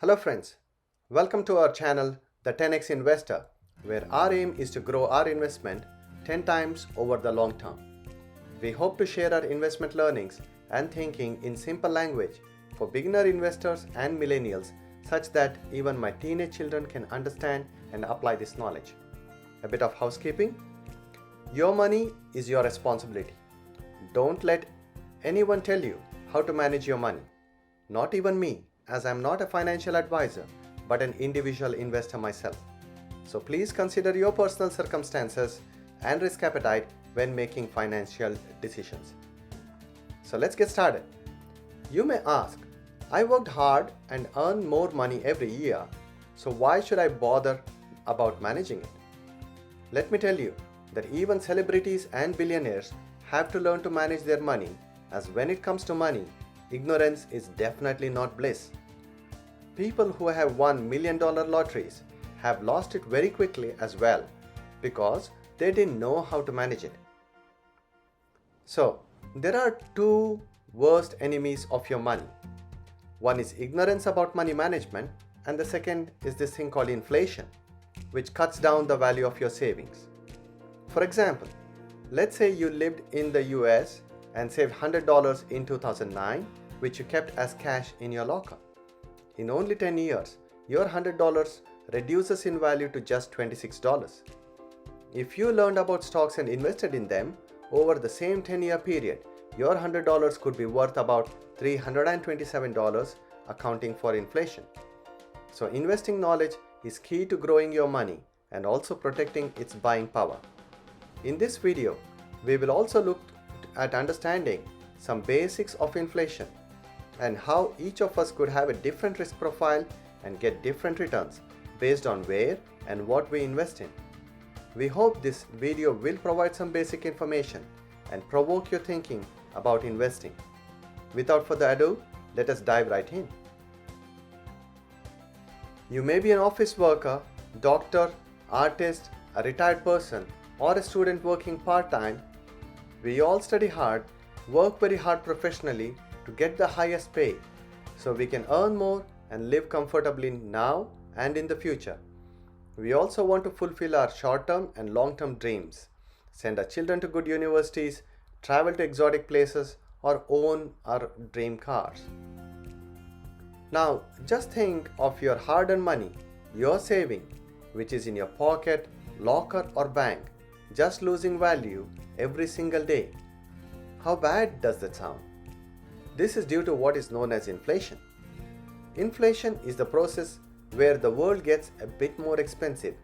Hello friends, welcome to our channel The 10x Investor, where our aim is to grow our investment 10 times over the long term. We hope to share our investment learnings and thinking in simple language for beginner investors and millennials such that even my teenage children can understand and apply this knowledge. A bit of housekeeping. Your money is your responsibility. Don't let anyone tell you how to manage your money. Not even me, as I'm not a financial advisor, but an individual investor myself. So please consider your personal circumstances and risk appetite when making financial decisions. So let's get started. You may ask, I worked hard and earn more money every year, so why should I bother about managing it? Let me tell you that even celebrities and billionaires have to learn to manage their money, as when it comes to money, ignorance is definitely not bliss. People who have won $1 million lotteries have lost it very quickly as well because they didn't know how to manage it. So, there are two worst enemies of your money. One is ignorance about money management, and the second is this thing called inflation, which cuts down the value of your savings. For example, let's say you lived in the US and saved $100 in 2009, which you kept as cash in your locker. In only 10 years, your $100 reduces in value to just $26. If you learned about stocks and invested in them over the same 10-year period, your $100 could be worth about $327, accounting for inflation. So investing knowledge is key to growing your money and also protecting its buying power. In this video, we will also look at understanding some basics of inflation and how each of us could have a different risk profile and get different returns based on where and what we invest in. We hope this video will provide some basic information and provoke your thinking about investing. Without further ado, let us dive right in. You may be an office worker, doctor, artist, a retired person, or a student working part-time. We all study hard, work very hard professionally to get the highest pay so we can earn more and live comfortably now and in the future. We also want to fulfill our short-term and long-term dreams, send our children to good universities, travel to exotic places, or own our dream cars. Now, just think of your hard-earned money, your saving, which is in your pocket, locker, or bank, just losing value every single day. How bad does that sound? This is due to what is known as inflation. Inflation is the process where the world gets a bit more expensive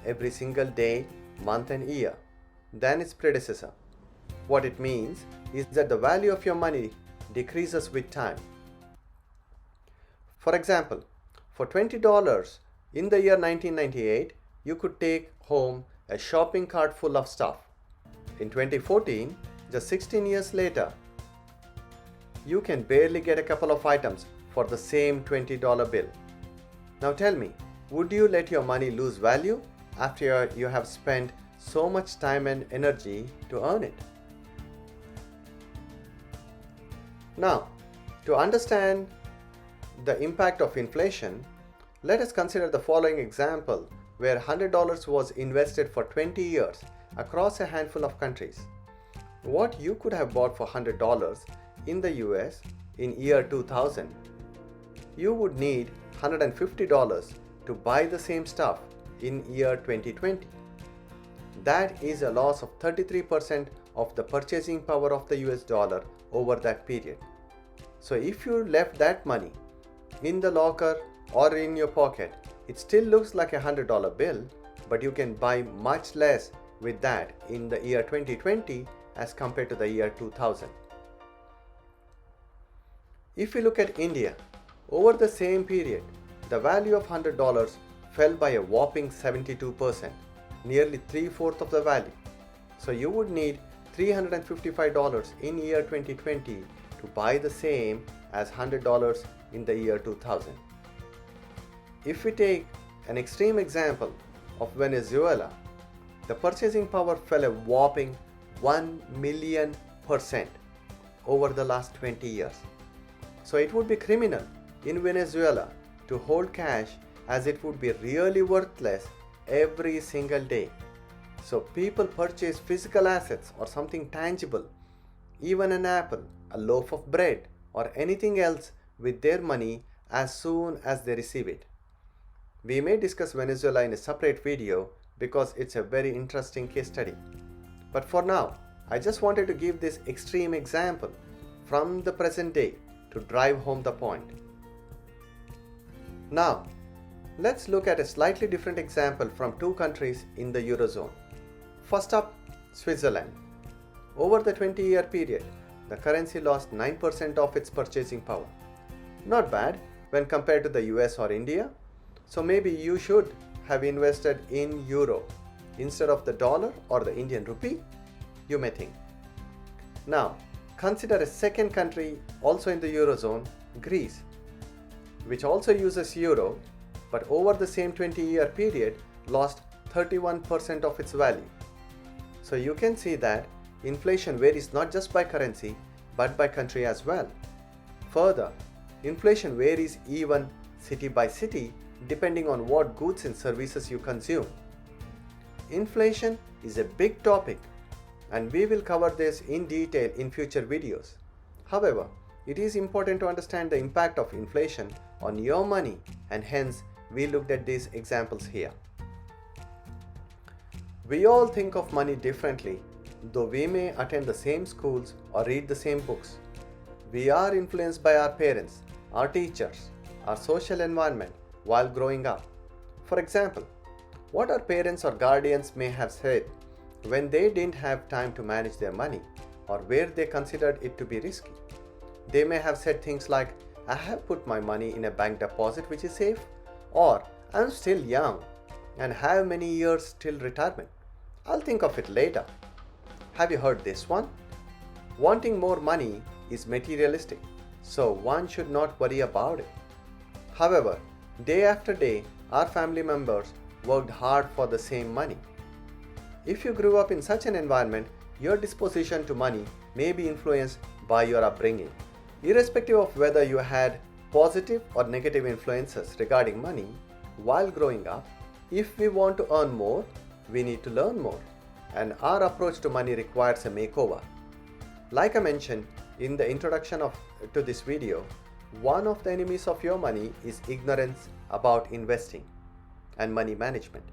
every single day, month, and year than its predecessor. What it means is that the value of your money decreases with time. For example, for $20 in the year 1998, you could take home a shopping cart full of stuff. In 2014, just 16 years later, you can barely get a couple of items for the same $20 bill. Now tell me, would you let your money lose value after you have spent so much time and energy to earn it? Now, to understand the impact of inflation, let us consider the following example where $100 was invested for 20 years across a handful of countries. What you could have bought for $100 in the US in year 2000, you would need $150 to buy the same stuff in year 2020. That is a loss of 33% of the purchasing power of the US dollar over that period. So if you left that money in the locker or in your pocket, it still looks like a $100 bill, but you can buy much less with that in the year 2020 as compared to the year 2000. If you look at India, over the same period, the value of $100 fell by a whopping 72%, nearly 3/4 of the value. So you would need $355 in year 2020 to buy the same as $100 in the year 2000. If we take an extreme example of Venezuela, the purchasing power fell a whopping 1,000,000% over the last 20 years. So it would be criminal in Venezuela to hold cash as it would be really worthless every single day. So people purchase physical assets or something tangible, even an apple, a loaf of bread, or anything else with their money as soon as they receive it. We may discuss Venezuela in a separate video because it's a very interesting case study. But for now, I just wanted to give this extreme example from the present day to drive home the point. Now, let's look at a slightly different example from two countries in the Eurozone. First up, Switzerland. Over the 20-year period, the currency lost 9% of its purchasing power. Not bad when compared to the US or India. So maybe you should have invested in euro instead of the dollar or the Indian rupee, you may think. Now, consider a second country also in the Eurozone, Greece, which also uses euro, but over the same 20-year period lost 31% of its value. So you can see that inflation varies not just by currency, but by country as well. Further, inflation varies even city by city depending on what goods and services you consume. Inflation is a big topic and we will cover this in detail in future videos. However, it is important to understand the impact of inflation on your money, and hence we looked at these examples here. We all think of money differently, though we may attend the same schools or read the same books. We are influenced by our parents, our teachers, our social environment while growing up. For example, what our parents or guardians may have said when they didn't have time to manage their money or where they considered it to be risky. They may have said things like, I have put my money in a bank deposit which is safe, or I'm still young and have many years till retirement. I'll think of it later. Have you heard this one? Wanting more money is materialistic, so one should not worry about it. However, day after day, our family members worked hard for the same money. If you grew up in such an environment, your disposition to money may be influenced by your upbringing. Irrespective of whether you had positive or negative influences regarding money while growing up, if we want to earn more, we need to learn more, and our approach to money requires a makeover. Like I mentioned in the introduction to this video, one of the enemies of your money is ignorance about investing and money management.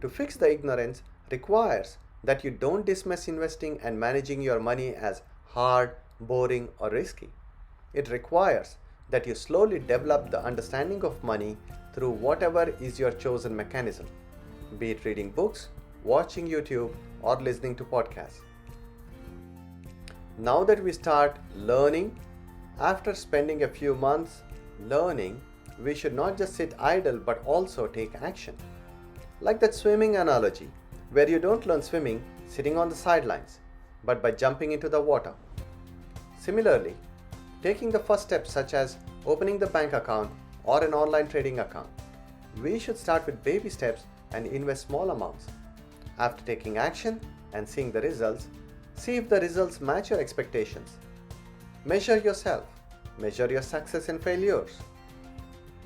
To fix the ignorance requires that you don't dismiss investing and managing your money as hard, boring, or risky. It requires that you slowly develop the understanding of money through whatever is your chosen mechanism, be it reading books, watching YouTube, or listening to podcasts. Now that we start learning, after spending a few months learning, we should not just sit idle but also take action. Like that swimming analogy, where you don't learn swimming sitting on the sidelines, but by jumping into the water. Similarly, taking the first steps such as opening the bank account or an online trading account, we should start with baby steps and invest small amounts. After taking action and seeing the results, see if the results match your expectations. Measure yourself, measure your success and failures.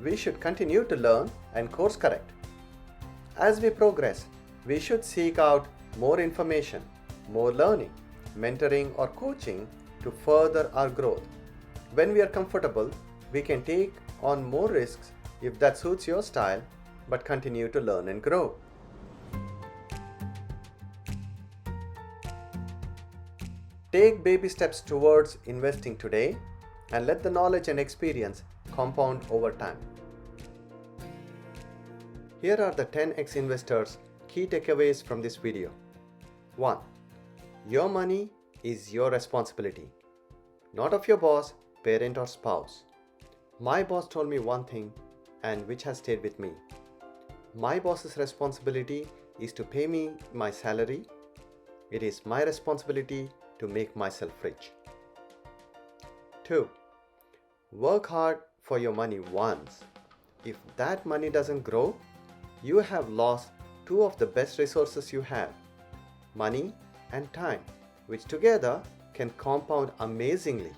We should continue to learn and course correct. As we progress, we should seek out more information, more learning, mentoring or coaching to further our growth. When we are comfortable, we can take on more risks if that suits your style, but continue to learn and grow. Take baby steps towards investing today and let the knowledge and experience compound over time. Here are the 10x investors' key takeaways from this video. 1. Your money is your responsibility, not of your boss, parent, or spouse. My boss told me one thing, and which has stayed with me. My boss's responsibility is to pay me my salary. It is my responsibility to make myself rich. 2. Work hard for your money once. If that money doesn't grow, you have lost two of the best resources you have, money and time, which together can compound amazingly.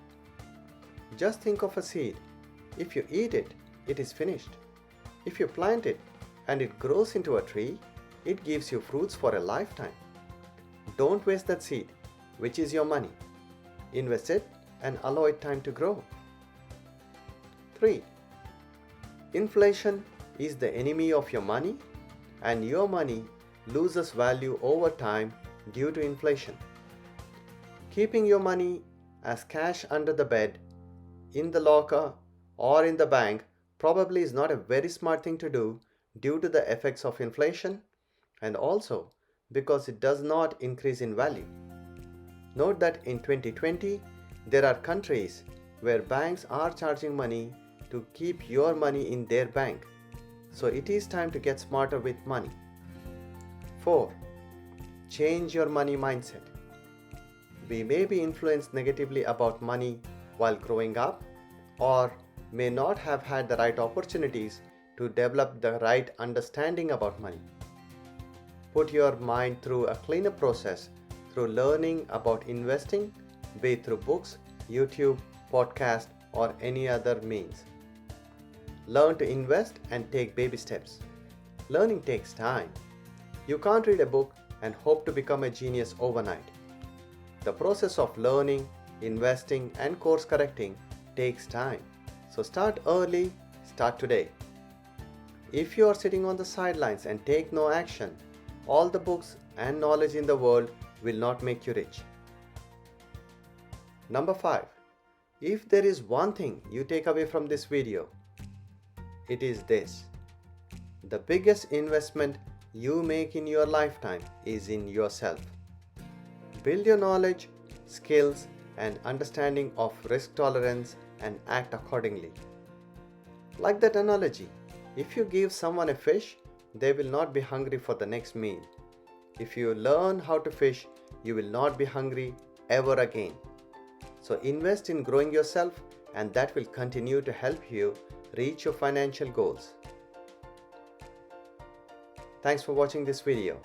Just think of a seed. If you eat it, it is finished. If you plant it and it grows into a tree, it gives you fruits for a lifetime. Don't waste that seed, which is your money. Invest it and allow it time to grow. 3. Inflation is the enemy of your money, and your money loses value over time due to inflation. Keeping your money as cash under the bed, in the locker, or in the bank probably is not a very smart thing to do due to the effects of inflation and also because it does not increase in value. Note that in 2020, there are countries where banks are charging money to keep your money in their bank. So it is time to get smarter with money. 4. Change your money mindset. We may be influenced negatively about money while growing up, or may not have had the right opportunities to develop the right understanding about money. Put your mind through a cleaner process through learning about investing, be it through books, YouTube, podcast, or any other means. Learn to invest and take baby steps. Learning takes time. You can't read a book and hope to become a genius overnight. The process of learning, investing, and course correcting takes time. So start early, start today. If you are sitting on the sidelines and take no action, all the books and knowledge in the world will not make you rich. Number 5. If there is one thing you take away from this video, it is this. The biggest investment you make in your lifetime is in yourself. Build your knowledge, skills, and understanding of risk tolerance and act accordingly. Like that analogy, if you give someone a fish, they will not be hungry for the next meal. If you learn how to fish, you will not be hungry ever again. So invest in growing yourself, and that will continue to help you reach your financial goals. Thanks for watching this video.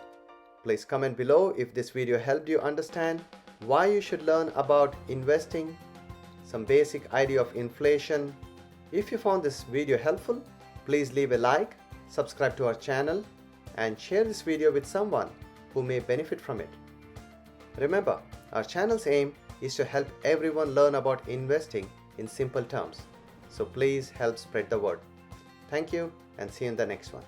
Please comment below if this video helped you understand why you should learn about investing, some basic idea of inflation. If you found this video helpful, please leave a like, subscribe to our channel, and share this video with someone who may benefit from it. Remember, our channel's aim is to help everyone learn about investing in simple terms. So please help spread the word. Thank you and see you in the next one.